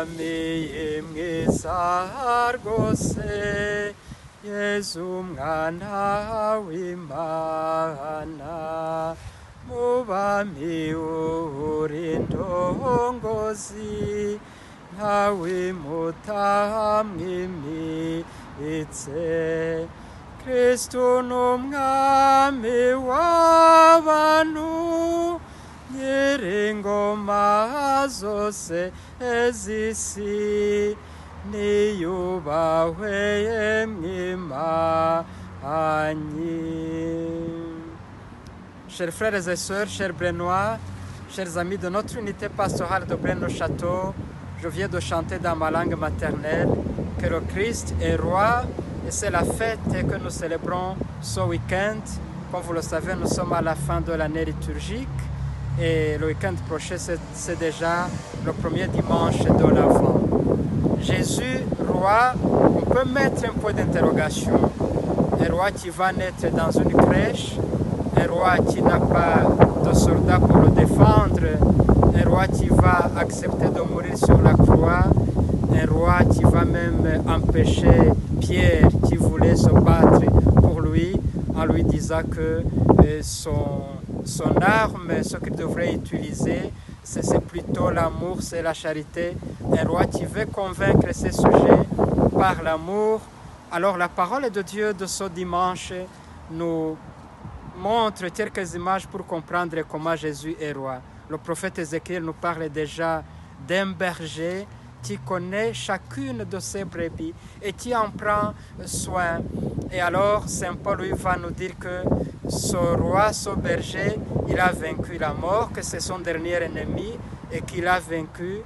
mwami mwiza rwose Yezu mwana w'Imana mubami uri ndongozi ntawe mutamwimitse Kristu n'umwami w'abantu nyir'ingoma zose z'isi niyubahwe mw'imanyi. Chers frères et sœurs, chers Brennois, chers amis de notre unité pastorale de Brenno-Château, je viens de chanter dans ma langue maternelle que le Christ est roi et c'est la fête que nous célébrons ce week-end. Comme vous le savez, nous sommes à la fin de l'année liturgique et le week-end prochain, c'est déjà le premier dimanche de l'Avent. Jésus, roi, on peut mettre un point d'interrogation. Un roi qui va naître dans une crèche, un roi qui n'a pas de soldats pour le défendre, un roi qui va accepter de mourir sur la croix, un roi qui va même empêcher Pierre qui voulait se battre pour lui en lui disant que son arme, ce qu'il devrait utiliser, c'est plutôt l'amour, c'est la charité. Un roi qui veut convaincre ses sujets par l'amour. Alors la parole de Dieu de ce dimanche nous montre quelques images pour comprendre comment Jésus est roi. Le prophète Ézéchiel nous parle déjà d'un berger qui connaît chacune de ses brebis et qui en prend soin. Et alors Saint Paul lui va nous dire que ce roi, ce berger, il a vaincu la mort, que c'est son dernier ennemi et qu'il a vaincu.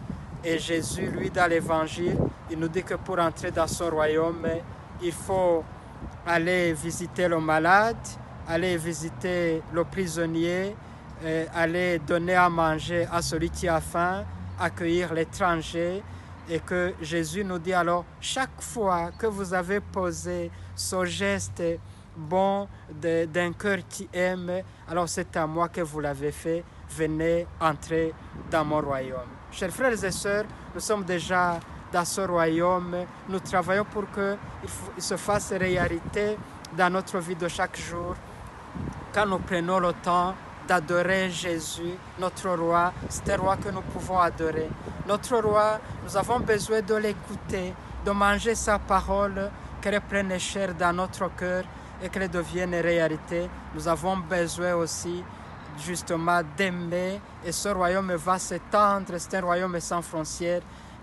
Et Jésus, lui, dans l'évangile, il nous dit que pour entrer dans son royaume, il faut aller visiter le malade, aller visiter le prisonnier, aller donner à manger à celui qui a faim, accueillir l'étranger. Et que Jésus nous dit alors, chaque fois que vous avez posé ce geste bon d'un cœur qui aime, alors c'est à moi que vous l'avez fait, venez entrer dans mon royaume. Chers frères et sœurs, nous sommes déjà dans ce royaume, nous travaillons pour qu'il se fasse réalité dans notre vie de chaque jour. Quand nous prenons le temps d'adorer Jésus, notre roi, c'est un roi que nous pouvons adorer. Notre roi, nous avons besoin de l'écouter, de manger sa parole, qu'elle prenne chair dans notre cœur et qu'elle devienne réalité. Nous avons besoin aussi justement d'aimer et ce royaume va s'étendre, c'est un royaume sans frontières.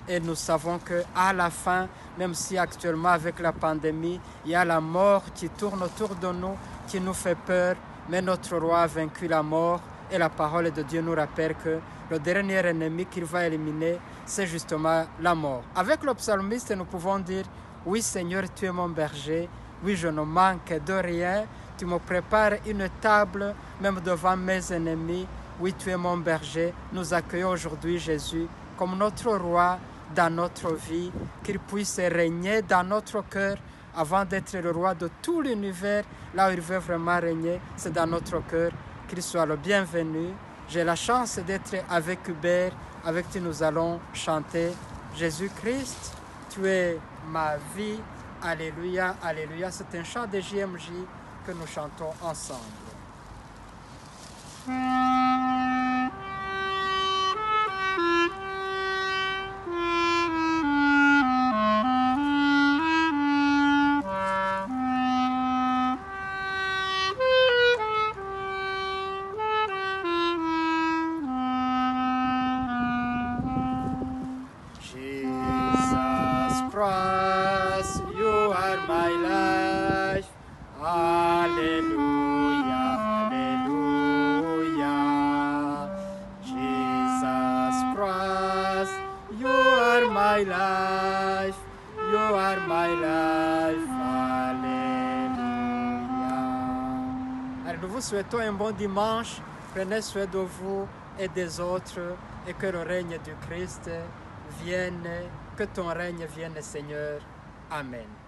Et nous savons qu'à la fin, même si actuellement avec la pandémie, il y a la mort qui tourne autour de nous, qui nous fait peur, mais notre roi a vaincu la mort et la parole de Dieu nous rappelle que le dernier ennemi qu'il va éliminer, c'est justement la mort. Avec le psalmiste, nous pouvons dire, oui Seigneur, tu es mon berger, oui je ne manque de rien, tu me prépares une table même devant mes ennemis, oui tu es mon berger. Nous accueillons aujourd'hui Jésus comme notre roi dans notre vie, qu'il puisse régner dans notre cœur avant d'être le roi de tout l'univers. Là où il veut vraiment régner, c'est dans notre cœur. Qu'il soit le bienvenu. J'ai la chance d'être avec Hubert, avec qui nous allons chanter Jésus-Christ, tu es ma vie. Alléluia, alléluia. C'est un chant de JMJ que nous chantons ensemble. Christ, you are my life. Hallelujah, hallelujah. Jesus Christ, you are my life. You are my life. Hallelujah. Alors nous vous souhaitons un bon dimanche. Prenez soin de vous et des autres et que le règne du Christ vienne. Que ton règne vienne, Seigneur. Amen.